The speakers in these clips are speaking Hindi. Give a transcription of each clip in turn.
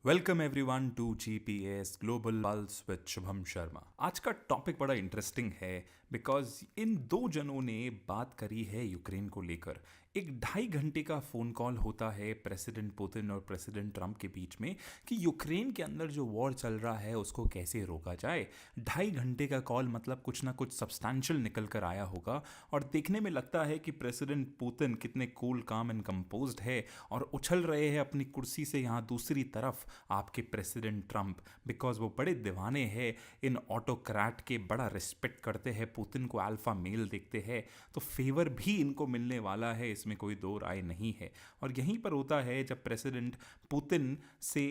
Welcome everyone to GPS global pulse with Shubham Sharma. आज का टॉपिक बड़ा इंटरेस्टिंग है बिकॉज इन दो जनों ने बात करी है यूक्रेन को लेकर। एक 2.5 घंटे का फ़ोन कॉल होता है प्रेसिडेंट पुतिन और प्रेसिडेंट ट्रंप के बीच में कि यूक्रेन के अंदर जो वॉर चल रहा है उसको कैसे रोका जाए। 2.5 घंटे का कॉल मतलब कुछ ना कुछ सब्सटैंशियल निकल कर आया होगा और देखने में लगता है कि प्रेसिडेंट पुतिन कितने कूल काम एंड कंपोज्ड है और उछल रहे हैं अपनी कुर्सी से यहाँ दूसरी तरफ आपके प्रेसिडेंट ट्रंप, बिकॉज वो बड़े दीवाने हैं इन ऑटोक्रेट के, बड़ा रिस्पेक्ट करते हैं पुतिन को, अल्फा मेल देखते हैं, तो फेवर भी इनको मिलने वाला है, इसमें कोई दो राय नहीं है। और यहीं पर होता है जब प्रेसिडेंट पुतिन से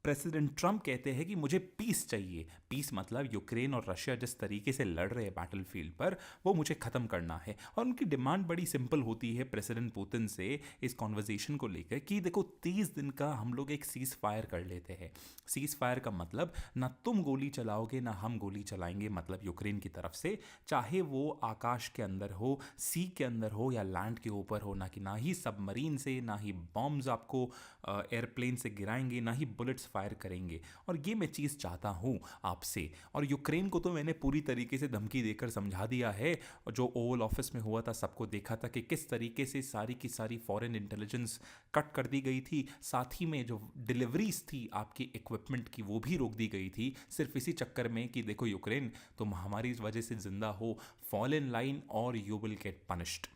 प्रेसिडेंट ट्रंप कहते हैं कि मुझे पीस चाहिए। पीस मतलब यूक्रेन और रशिया जिस तरीके से लड़ रहे हैं बैटलफील्ड पर, वो मुझे ख़त्म करना है। और उनकी डिमांड बड़ी सिंपल होती है प्रेसिडेंट पुतिन से इस कॉन्वर्जेशन को लेकर कि देखो 30 दिन का हम लोग एक सीज़ फायर कर लेते हैं। सीज़ फायर का मतलब ना तुम गोली चलाओगे ना हम गोली चलाएंगे, मतलब यूक्रेन की तरफ से, चाहे वो आकाश के अंदर हो, सी के अंदर हो या लैंड के ऊपर हो, ना ही सबमरीन से, ना ही बॉम्ब्स आपको एयरप्लेन से गिराएंगे, ना ही बुलेट्स फायर करेंगे। और ये मैं चीज़ चाहता हूँ आपसे। और यूक्रेन को तो मैंने पूरी तरीके से धमकी देकर समझा दिया है, जो ओवल ऑफिस में हुआ था सबको देखा था कि किस तरीके से सारी की सारी फॉरेन इंटेलिजेंस कट कर दी गई थी। साथ ही में जो डिलीवरीज थी आपकी इक्विपमेंट की वो भी रोक दी गई थी, सिर्फ इसी चक्कर में कि देखो यूक्रेन तुम हमारी वजह से जिंदा हो, फॉल इन लाइन और यू विल गेट पनिश्ड।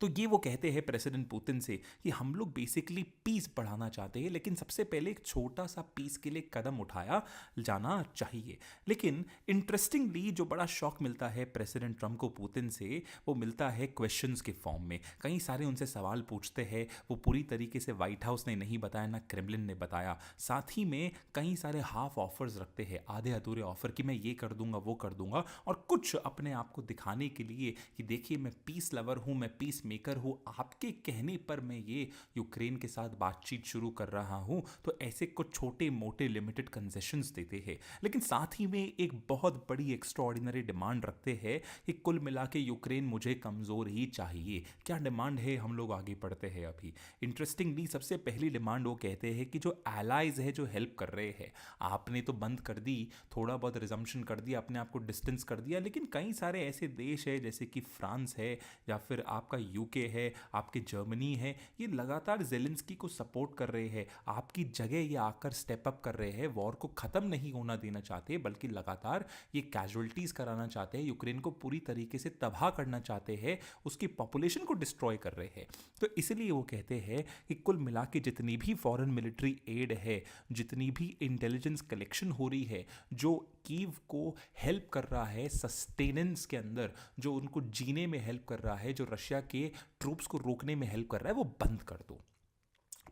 तो ये वो कहते हैं प्रेसिडेंट पुतिन से कि हम लोग बेसिकली पीस बढ़ाना चाहते हैं, लेकिन सबसे पहले एक छोटा सा पीस के लिए कदम उठाया जाना चाहिए। लेकिन इंटरेस्टिंगली जो बड़ा शॉक मिलता है प्रेसिडेंट ट्रंप को पुतिन से, वो मिलता है क्वेश्चंस के फॉर्म में। कई सारे उनसे सवाल पूछते हैं, वो पूरी तरीके से व्हाइट हाउस ने नहीं बताया, ना क्रेमलिन ने बताया। साथ ही में कई सारे हाफ ऑफर्स रखते हैं, आधे अधूरे ऑफर कि मैं ये कर दूंगा वो कर दूंगा, और कुछ अपने आप को दिखाने के लिए कि देखिए मैं पीस लवर हूं, मैं पीस मेकर हूं, आपके कहने पर मैं ये यूक्रेन के साथ बातचीत शुरू कर रहा हूं। तो ऐसे कुछ छोटे मोटे लिमिटेड कंसेशंस देते हैं, लेकिन साथ ही में एक बहुत बड़ी एक्स्ट्राऑर्डिनरी डिमांड रखते हैं कि कुल मिला के यूक्रेन मुझे कमजोर ही चाहिए। क्या डिमांड है, हम लोग आगे बढ़ते हैं अभी। इंटरेस्टिंगली सबसे पहली डिमांड वो कहते हैं कि जो एलाइज है, जो हेल्प कर रहे हैं, आपने तो बंद कर दी, थोड़ा बहुत रिजम्पशन कर दिया, अपने आप को डिस्टेंस कर दिया, लेकिन कई सारे ऐसे देश है जैसे कि फ्रांस है या फिर आपका यूके है, आपके जर्मनी है, ये लगातार जेलेंस्की को सपोर्ट कर रहे हैं, आपकी जगह ये आकर स्टेप अप कर रहे हैं, वॉर को खत्म नहीं होना देना चाहते, बल्कि लगातार ये कैजुअलिटीज कराना चाहते हैं, यूक्रेन को पूरी तरीके से तबाह करना चाहते हैं, उसकी पॉपुलेशन को डिस्ट्रॉय कर रहे हैं। तो इसलिए वो कहते हैं कि कुल मिला के जितनी भी फॉरेन मिलिट्री एड है, जितनी भी इंटेलिजेंस कलेक्शन हो रही है, जो कीव को हेल्प कर रहा है सस्टेनेंस के अंदर, जो उनको जीने में हेल्प कर रहा है, जो रशिया के ट्रूप्स को रोकने में हेल्प कर रहा है, वो बंद कर दो,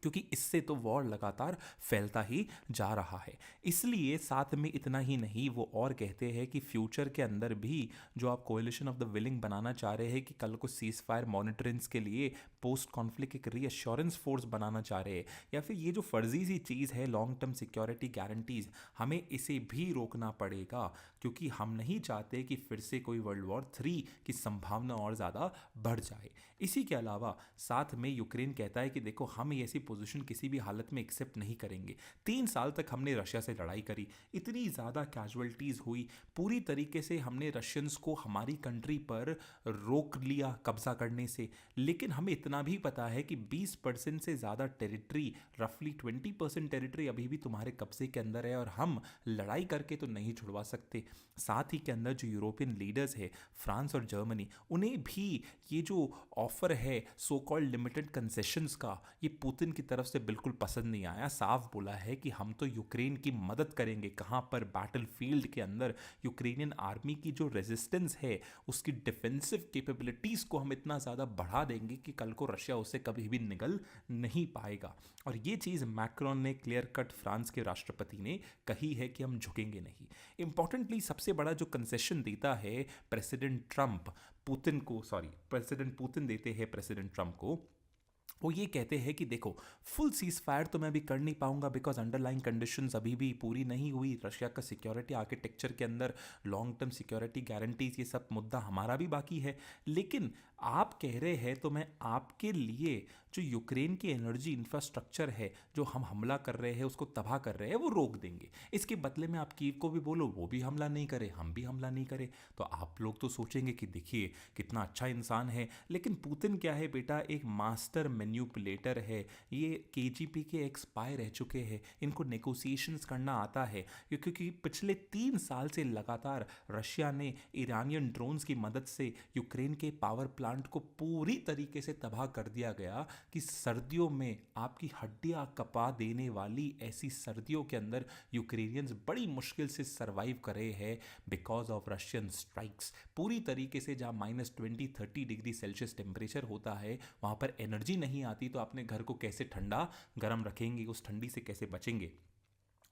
क्योंकि इससे तो वॉर लगातार फैलता ही जा रहा है। इसलिए साथ में इतना ही नहीं, वो और कहते हैं कि फ्यूचर के अंदर भी जो आप कोएलिशन ऑफ द विलिंग बनाना चाह रहे हैं, कि कल को सीज फायर मॉनिटरिंग्स के लिए पोस्ट कॉन्फ्लिक्ट एक रीअश्योरेंस फोर्स बनाना चाह रहे हैं, या फिर ये जो फर्जी सी चीज़ है लॉन्ग टर्म सिक्योरिटी गारंटीज, हमें इसे भी रोकना पड़ेगा, क्योंकि हम नहीं चाहते कि फिर से कोई वर्ल्ड वॉर 3 की संभावना और ज़्यादा बढ़ जाए। इसी के अलावा साथ में यूक्रेन कहता है कि देखो हम ऐसी पोजीशन किसी भी हालत में एक्सेप्ट नहीं करेंगे। 3 साल तक हमने रशिया से लड़ाई करी, इतनी ज़्यादा कैजुअलिटीज़ हुई, पूरी तरीके से हमने रशियंस को हमारी कंट्री पर रोक लिया कब्जा करने से, लेकिन हमें इतना भी पता है कि 20% से ज़्यादा टेरिटरी, रफली 20% टेरिटरी अभी भी तुम्हारे कब्जे के अंदर है, और हम लड़ाई करके तो नहीं छुड़वा सकते। साथ ही के अंदर जो यूरोपियन लीडर्स है, फ्रांस और जर्मनी, उन्हें भी ये जो ऑफर है सो कॉल्ड लिमिटेड कंसेशंस का, ये पुतिन की तरफ से बिल्कुल पसंद नहीं आया। साफ बोला है कि हम तो यूक्रेन की मदद करेंगे, कहाँ पर, बैटलफील्ड के अंदर यूक्रेनियन आर्मी की जो रेजिस्टेंस है, उसकी डिफेंसिव कैपेबिलिटीज़ को हम इतना ज़्यादा बढ़ा देंगे कि कल को रशिया उससे कभी भी निगल नहीं पाएगा। और ये चीज़ मैक्रोन ने क्लियर कट, फ्रांस के राष्ट्रपति ने कही है कि हम झुकेंगे नहीं। इंपॉर्टेंटली सबसे बड़ा जो कंसेशन देता है प्रेसिडेंट ट्रंप पुतिन को, प्रेसिडेंट पुतिन देते हैं प्रेसिडेंट ट्रंप को, वो ये कहते हैं कि देखो फुल सीज फायर तो मैं अभी कर नहीं पाऊंगा, बिकॉज अंडरलाइन कंडीशंस अभी भी पूरी नहीं हुई, रशिया का सिक्योरिटी आर्किटेक्चर के अंदर लॉन्ग टर्म सिक्योरिटी गारंटीज, ये सब मुद्दा हमारा भी बाकी है। लेकिन आप कह रहे हैं तो मैं आपके लिए जो यूक्रेन की एनर्जी इंफ्रास्ट्रक्चर है, जो हम हमला कर रहे हैं, उसको तबाह कर रहे हैं, वो रोक देंगे। इसके बदले में आप कीव को भी बोलो वो भी हमला नहीं करे, हम भी हमला नहीं करे। तो आप लोग तो सोचेंगे कि देखिए कितना अच्छा इंसान है, लेकिन पुतिन क्या है बेटा, एक मास्टर मैन्युपुलेटर है। ये केजीपी के एक्सपायर रह चुके हैं, इनको नेगोशिएशंस करना आता है, क्योंकि पिछले 3 साल से लगातार रशिया ने ईरानियन ड्रोन्स की मदद से यूक्रेन के पावर प्लांट को पूरी तरीके से तबाह कर दिया गया कि सर्दियों में आपकी हड्डियां कपा देने वाली ऐसी सर्दियों के अंदर यूक्रेनियंस बड़ी मुश्किल से सरवाइव करे हैं बिकॉज ऑफ रशियन स्ट्राइक्स। पूरी तरीके से जहाँ -20-30 डिग्री सेल्सियस टेम्परेचर होता है, वहाँ पर एनर्जी नहीं आती, तो अपने घर को कैसे ठंडा गर्म रखेंगे, उस ठंडी से कैसे बचेंगे।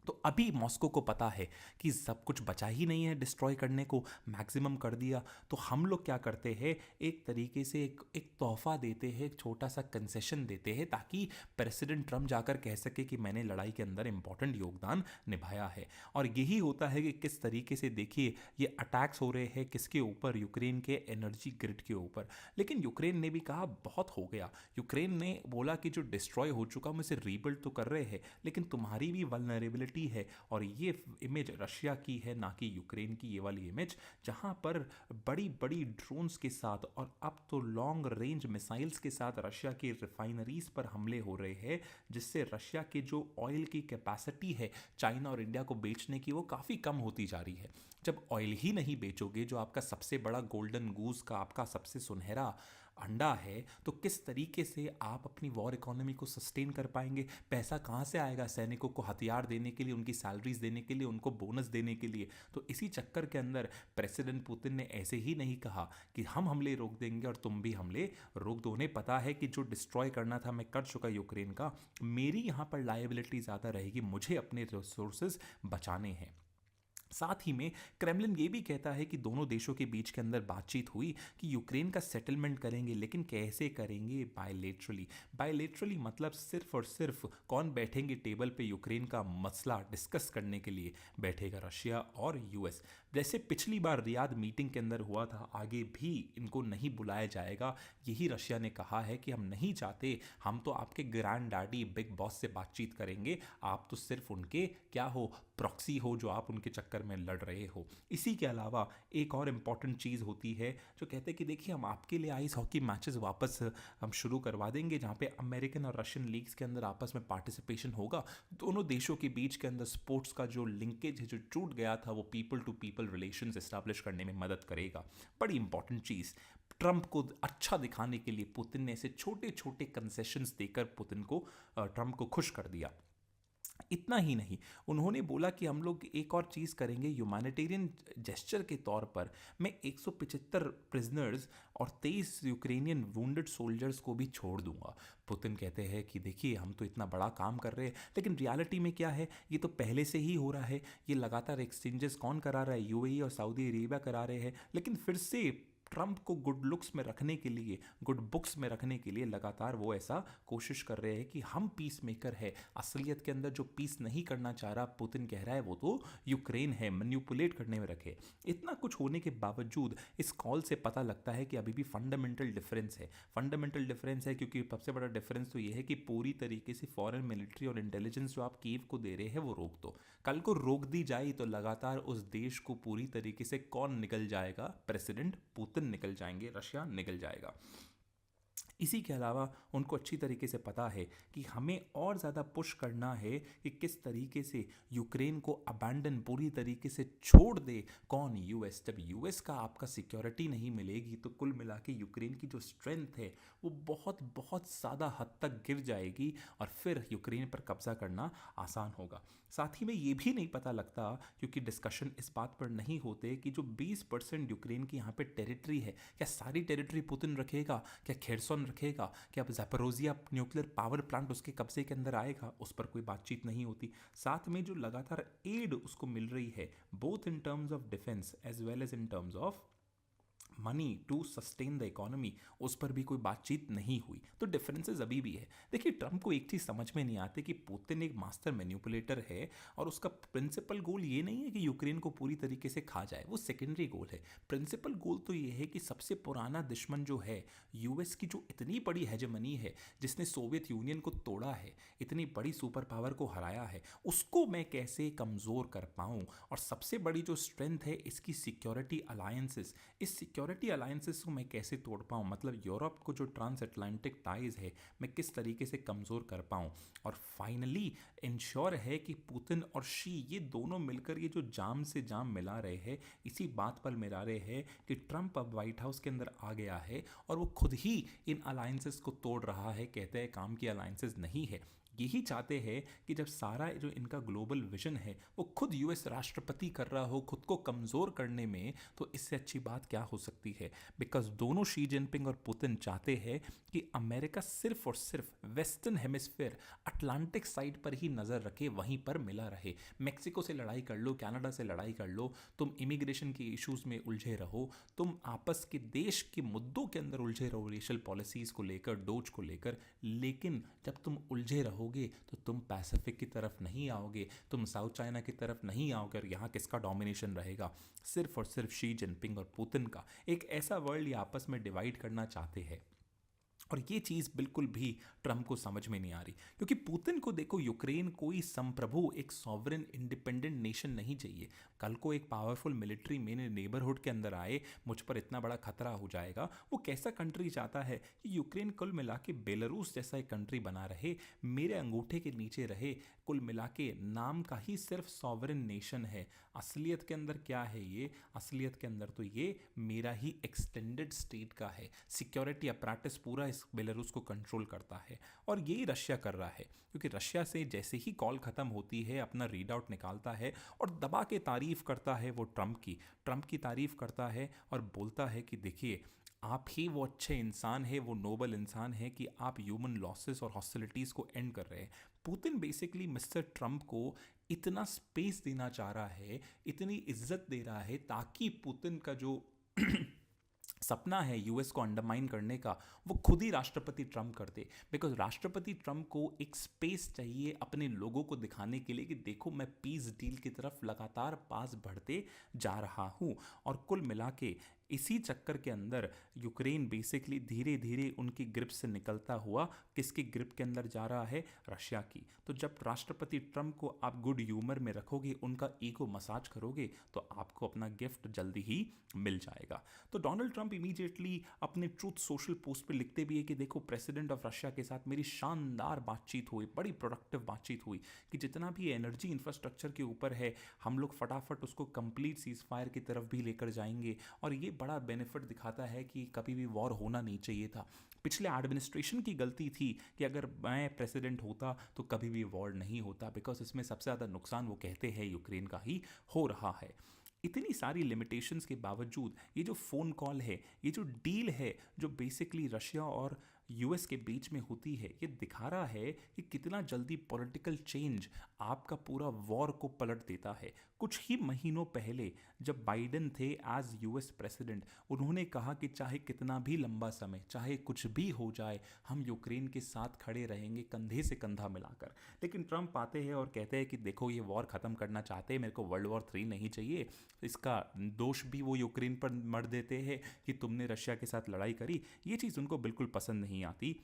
तो अभी मॉस्को को पता है कि सब कुछ बचा ही नहीं है, डिस्ट्रॉय करने को मैक्सिमम कर दिया। तो हम लोग क्या करते हैं, एक तरीके से एक तोहफा देते हैं, एक छोटा सा कंसेशन देते हैं, ताकि प्रेसिडेंट ट्रम्प जाकर कह सके कि मैंने लड़ाई के अंदर इंपॉर्टेंट योगदान निभाया है। और यही होता है कि किस तरीके से देखिए ये अटैक्स हो रहे हैं, किसके ऊपर, यूक्रेन के एनर्जी ग्रिड के ऊपर। लेकिन यूक्रेन ने भी कहा बहुत हो गया। यूक्रेन ने बोला कि जो डिस्ट्रॉय हो चुका हम इसे रीबिल्ड तो कर रहे हैं, लेकिन तुम्हारी भी वल्नरेबिलिटी है। और ये इमेज रशिया की है, ना कि यूक्रेन की। ये वाली इमेज जहां पर बड़ी बड़ी ड्रोन्स के साथ और अब तो लॉन्ग रेंज मिसाइल्स के साथ रशिया की रिफाइनरीज पर हमले हो रहे हैं, जिससे रशिया के जो ऑयल की कैपेसिटी है चाइना और इंडिया को बेचने की, वो काफ़ी कम होती जा रही है। जब ऑयल ही नहीं बेचोगे, जो आपका सबसे बड़ा गोल्डन गूस का, आपका सबसे सुनहरा अंडा है, तो किस तरीके से आप अपनी वॉर इकोनॉमी को सस्टेन कर पाएंगे? पैसा कहाँ से आएगा सैनिकों को हथियार देने के लिए, उनकी सैलरीज देने के लिए, उनको बोनस देने के लिए? तो इसी चक्कर के अंदर प्रेसिडेंट पुतिन ने ऐसे ही नहीं कहा कि हम हमले रोक देंगे और तुम भी हमले रोक दो। उन्हें पता है कि जो डिस्ट्रॉय करना था मैं कर चुका यूक्रेन का, मेरी यहाँ पर लायबिलिटी ज़्यादा रहेगी, मुझे अपने रिसोर्सेज बचाने हैं। साथ ही में क्रेमलिन ये भी कहता है कि दोनों देशों के बीच के अंदर बातचीत हुई कि यूक्रेन का सेटलमेंट करेंगे, लेकिन कैसे करेंगे? बायलेटरली। बायलेटरली मतलब सिर्फ और सिर्फ कौन बैठेंगे टेबल पे यूक्रेन का मसला डिस्कस करने के लिए? बैठेगा रशिया और यूएस। जैसे पिछली बार रियाद मीटिंग के अंदर हुआ था, आगे भी इनको नहीं बुलाया जाएगा। यही रशिया ने कहा है कि हम नहीं चाहते, हम तो आपके ग्रैंड डैडी बिग बॉस से बातचीत करेंगे, आप तो सिर्फ उनके क्या हो, प्रॉक्सी हो, जो आप उनके चक्कर में लड़ रहे हो। इसी के अलावा एक और इम्पॉर्टेंट चीज़ होती है, जो कहते हैं कि देखिए हम आपके लिए आइस हॉकी मैचेस वापस हम शुरू करवा देंगे, जहाँ पे अमेरिकन और रशियन लीग्स के अंदर आपस में पार्टिसिपेशन होगा। दोनों देशों के बीच के अंदर स्पोर्ट्स का जो लिंकेज है, जो टूट गया था, वो people to people relations establish करने में मदद करेगा। बड़ी इंपॉर्टेंट चीज़। ट्रंप को अच्छा दिखाने के लिए पुतिन ने ऐसे छोटे छोटे कंसेशंस देकर पुतिन को, ट्रंप को खुश कर दिया। इतना ही नहीं, उन्होंने बोला कि हम लोग एक और चीज़ करेंगे ह्यूमैनिटेरियन जेस्चर के तौर पर। मैं 175 प्रिजनर्स और 23 यूक्रेनियन वुंडेड सोल्जर्स को भी छोड़ दूंगा। पुतिन कहते हैं कि देखिए हम तो इतना बड़ा काम कर रहे हैं, लेकिन रियलिटी में क्या है, ये तो पहले से ही हो रहा है। ये लगातार एक्सचेंजेस कौन करा रहा है? यूएई और सऊदी अरेबिया करा रहे हैं। लेकिन फिर से ट्रंप को गुड लुक्स में रखने के लिए, गुड बुक्स में रखने के लिए लगातार वो ऐसा कोशिश कर रहे हैं कि हम पीस मेकर है। असलियत के अंदर जो पीस नहीं करना चाह रहा पुतिन कह रहा है, वो तो यूक्रेन है, मैनिपुलेट करने में रखे। इतना कुछ होने के बावजूद इस कॉल से पता लगता है कि अभी भी फंडामेंटल डिफरेंस है। फंडामेंटल डिफरेंस है क्योंकि सबसे बड़ा डिफरेंस तो ये है कि पूरी तरीके से फॉरेन मिलिट्री और इंटेलिजेंस जो आप कीव को दे रहे हैं वो रोक दो। कल को रोक दी जाए तो लगातार उस देश को पूरी तरीके से कौन निकल जाएगा? प्रेसिडेंट पुतिन निकल जाएंगे, रशिया निकल जाएगा। इसी के अलावा उनको अच्छी तरीके से पता है कि हमें और ज़्यादा पुश करना है कि किस तरीके से यूक्रेन को अबैंडन पूरी तरीके से छोड़ दे। कौन? यूएस। जब यूएस का आपका सिक्योरिटी नहीं मिलेगी तो कुल मिला के यूक्रेन की जो स्ट्रेंथ है वो बहुत बहुत ज़्यादा हद तक गिर जाएगी और फिर यूक्रेन पर कब्जा करना आसान होगा। साथ ही में ये भी नहीं पता लगता, क्योंकि डिस्कशन इस बात पर नहीं होते कि जो 20% यूक्रेन की यहाँ पे टेरिटरी है, क्या सारी टेरिटरी पुतिन रखेगा? क्या खेरसोन रखेगा? क्या ज़ैपोरोजिया न्यूक्लियर पावर प्लांट उसके कब्जे के अंदर आएगा? उस पर कोई बातचीत नहीं होती। साथ में जो लगातार एड उसको मिल रही है, both in terms of defence as well as in terms of money to sustain the economy, उस पर भी कोई बातचीत नहीं हुई। तो डिफरेंसेस अभी भी है। देखिए, ट्रंप को एक चीज़ समझ में नहीं आती कि पुतिन एक मास्टर मैनिपुलेटर है और उसका प्रिंसिपल गोल ये नहीं है कि यूक्रेन को पूरी तरीके से खा जाए, वो सेकेंडरी गोल है। प्रिंसिपल गोल तो ये है कि सबसे पुराना दुश्मन जो है यूएस की, जो इतनी बड़ी हेजेमनी है, जिसने सोवियत यूनियन को तोड़ा है, इतनी बड़ी सुपर पावर को हराया है, उसको मैं कैसे कमज़ोर कर पाऊँ। और सबसे बड़ी जो स्ट्रेंथ है इसकी सिक्योरिटी अलायंसेस, इस सिक्योरिटी अलायंसेस को मैं कैसे तोड़ पाऊँ, मतलब यूरोप को जो ट्रांस अटलांटिक टाइज है मैं किस तरीके से कमज़ोर कर पाऊँ। और फाइनली इंश्योर है कि पुतिन और शी ये दोनों मिलकर ये जो जाम से जाम मिला रहे हैं, इसी बात पर मिला रहे हैं कि ट्रंप अब वाइट हाउस के अंदर आ गया है और वो खुद ही इन अलायंसेस को तोड़ रहा है। कहते हैं काम की अलायंसेस नहीं है। यही चाहते हैं कि जब सारा जो इनका ग्लोबल विजन है वो खुद यूएस राष्ट्रपति कर रहा हो खुद को कमज़ोर करने में, तो इससे अच्छी बात क्या हो सकती है। बिकॉज दोनों शी जिनपिंग और पुतिन चाहते हैं कि अमेरिका सिर्फ और सिर्फ वेस्टर्न हेमिस्फेयर अटलांटिक साइड पर ही नज़र रखे, वहीं पर मिला रहे। मेक्सिको से लड़ाई कर लो, कनाडा से लड़ाई कर लो, तुम इमिग्रेशन के इश्यूज़ में उलझे रहो, तुम आपस के देश के मुद्दों के अंदर उलझे रहो, रेशियल पॉलिसीज़ को लेकर, डोज को लेकर, लेकिन जब तुम उलझे रहोगे तो तुम पैसिफिक की तरफ नहीं आओगे, तुम साउथ चाइना की तरफ नहीं आओगे। और यहाँ किसका डोमिनेशन रहेगा? सिर्फ और सिर्फ शी जिनपिंग और पुतिन का। एक ऐसा वर्ल्ड ये आपस में डिवाइड करना चाहते हैं और ये चीज़ बिल्कुल भी ट्रंप को समझ में नहीं आ रही, क्योंकि पुतिन को देखो, यूक्रेन कोई संप्रभु एक सॉवरेन इंडिपेंडेंट नेशन नहीं चाहिए। कल को एक पावरफुल मिलिट्री मेरे नेबरहुड के अंदर आए, मुझ पर इतना बड़ा खतरा हो जाएगा। वो कैसा कंट्री चाहता है कि यूक्रेन कुल मिला के बेलारूस जैसा एक कंट्री बना रहे, मेरे अंगूठे के नीचे रहे, कुल मिला के नाम का ही सिर्फ सॉवरेन नेशन है। असलियत के अंदर क्या है ये? असलियत के अंदर तो ये मेरा ही एक्सटेंडेड स्टेट का है। सिक्योरिटी अपराटस पूरा इस बेलारूस को कंट्रोल करता है और यही रशिया कर रहा है, क्योंकि रशिया से जैसे ही कॉल खत्म होती है अपना रीड आउट निकालता है और दबा के तारीफ करता है वो ट्रंप की तारीफ करता है और बोलता है कि देखिए, आप ही वो अच्छे इंसान है, वो नोबल इंसान है कि आप ह्यूमन लॉसेस और हॉस्टिलिटीज़ को एंड कर रहे हैं। पुतिन बेसिकली मिस्टर ट्रंप को इतना स्पेस देना चाह रहा है, इतनी इज्जत दे रहा है, ताकि पुतिन का जो सपना है यूएस को अंडरमाइन करने का, वो खुद ही राष्ट्रपति ट्रंप कर दे। बिकॉज राष्ट्रपति ट्रंप को एक स्पेस चाहिए अपने लोगों को दिखाने के लिए कि देखो, मैं पीस डील की तरफ लगातार पास बढ़ते जा रहा हूँ। और कुल मिला के इसी चक्कर के अंदर यूक्रेन बेसिकली धीरे धीरे उनकी ग्रिप से निकलता हुआ किसकी ग्रिप के अंदर जा रहा है? रशिया की। तो जब राष्ट्रपति ट्रंप को आप गुड ह्यूमर में रखोगे, उनका ईगो मसाज करोगे, तो आपको अपना गिफ्ट जल्दी ही मिल जाएगा। तो डोनाल्ड ट्रंप इमीडिएटली अपने ट्रूथ सोशल पोस्ट पे लिखते भी है कि देखो, प्रेसिडेंट ऑफ रशिया के साथ मेरी शानदार बातचीत हुई, बड़ी प्रोडक्टिव बातचीत हुई कि जितना भी एनर्जी इंफ्रास्ट्रक्चर के ऊपर है, हम लोग फटाफट उसको कंप्लीट सीज फायर की तरफ भी लेकर जाएंगे। और ये बड़ा बेनिफिट दिखाता है कि कभी भी वॉर होना नहीं चाहिए था। पिछले एडमिनिस्ट्रेशन की गलती थी कि अगर मैं प्रेसिडेंट होता तो कभी भी वॉर नहीं होता, बिकॉज इसमें सबसे ज़्यादा नुकसान वो कहते हैं यूक्रेन का ही हो रहा है। इतनी सारी लिमिटेशंस के बावजूद ये जो फ़ोन कॉल है, ये जो डील है जो बेसिकली रशिया और यूएस के बीच में होती है, ये दिखा रहा है कि कितना जल्दी पॉलिटिकल चेंज आपका पूरा वॉर को पलट देता है। कुछ ही महीनों पहले जब बाइडेन थे एज यूएस प्रेसिडेंट, उन्होंने कहा कि चाहे कितना भी लंबा समय, चाहे कुछ भी हो जाए, हम यूक्रेन के साथ खड़े रहेंगे कंधे से कंधा मिलाकर। लेकिन ट्रंप आते हैं और कहते हैं कि देखो, ये वॉर ख़त्म करना चाहते हैं, मेरे को वर्ल्ड वॉर 3 नहीं चाहिए। इसका दोष भी वो यूक्रेन पर मढ़ देते हैं कि तुमने रशिया के साथ लड़ाई करी। ये चीज़ उनको बिल्कुल पसंद नहीं आती।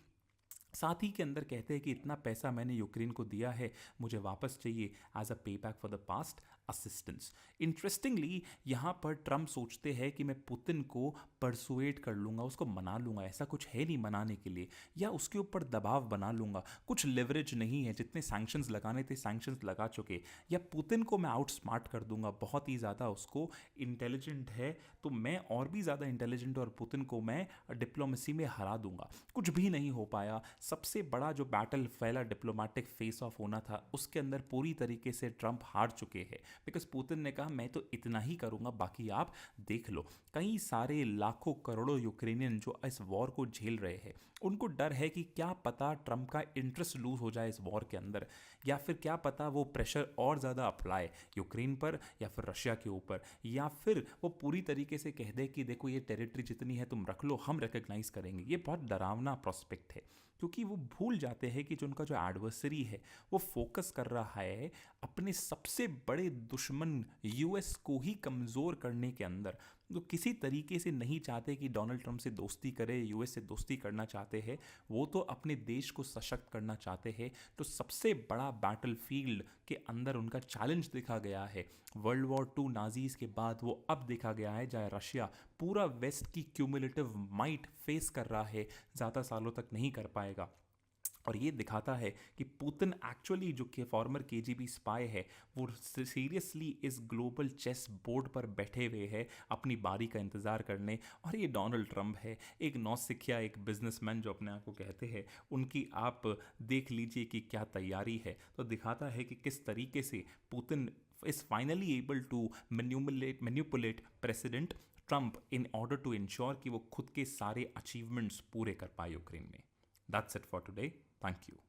साथ ही के अंदर कहते हैं कि इतना पैसा मैंने यूक्रेन को दिया है, मुझे वापस चाहिए एज अ पे back for the past assistance. Interestingly यहाँ पर ट्रंप सोचते हैं कि मैं पुतिन को परसुएट कर लूँगा, उसको मना लूँगा। ऐसा कुछ है नहीं मनाने के लिए, या उसके ऊपर दबाव बना लूँगा। कुछ लेवरेज नहीं है, जितने सैंक्शंस लगाने थे सैंक्शंस लगा चुके। या पुतिन को मैं आउट स्मार्ट कर दूंगा, बहुत ही ज़्यादा उसको इंटेलिजेंट है तो मैं और भी ज़्यादा इंटेलिजेंट, और पुतिन को मैं डिप्लोमेसी में हरा दूंगा। कुछ भी नहीं हो पाया। सबसे बड़ा जो बैटल फैला डिप्लोमेटिक फेस ऑफ होना था, उसके अंदर पूरी तरीके से ट्रंप हार चुके हैं। बिकॉज पुतिन ने कहा मैं तो इतना ही करूंगा, बाकी आप देख लो। कई सारे लाखों करोड़ों यूक्रेनियन जो इस वॉर को झेल रहे हैं, उनको डर है कि क्या पता ट्रंप का इंटरेस्ट लूज हो जाए इस वॉर के अंदर। या फिर क्या पता वो प्रेशर और ज़्यादा अप्लाई यूक्रेन पर या फिर रशिया के ऊपर, या फिर वो पूरी तरीके से कह दे कि देखो ये टेरिटरी जितनी है तुम रख लो, हम रिकग्नाइज करेंगे। ये बहुत डरावना प्रोस्पेक्ट है, क्योंकि वो भूल जाते हैं कि जो उनका जो एडवर्सरी है वो फोकस कर रहा है अपने सबसे बड़े दुश्मन यूएस को ही कमज़ोर करने के अंदर। तो किसी तरीके से नहीं चाहते कि डोनाल्ड ट्रंप से दोस्ती करे, यूएस से दोस्ती करना चाहते हैं, वो तो अपने देश को सशक्त करना चाहते हैं। तो सबसे बड़ा बैटलफील्ड के अंदर उनका चैलेंज देखा गया है वर्ल्ड वॉर टू नाजीज के बाद, वो अब देखा गया है जहाँ रशिया पूरा वेस्ट की क्यूमुलेटिव माइट फेस कर रहा है, ज़्यादा सालों तक नहीं कर पाएगा। और ये दिखाता है कि पुतिन एक्चुअली जो कि फॉर्मर केजीबी स्पाई है, वो सीरियसली इस ग्लोबल चेस बोर्ड पर बैठे हुए हैं अपनी बारी का इंतज़ार करने। और ये डोनाल्ड ट्रंप है, एक नौसिखिया, एक बिजनेसमैन जो अपने आप को कहते हैं, उनकी आप देख लीजिए कि क्या तैयारी है। तो दिखाता है कि किस तरीके से Putin is finally able to manipulate president Trump in order to ensure कि वो खुद के सारे अचीवमेंट्स पूरे कर पाए यूक्रेन में। That's it for today. Thank you.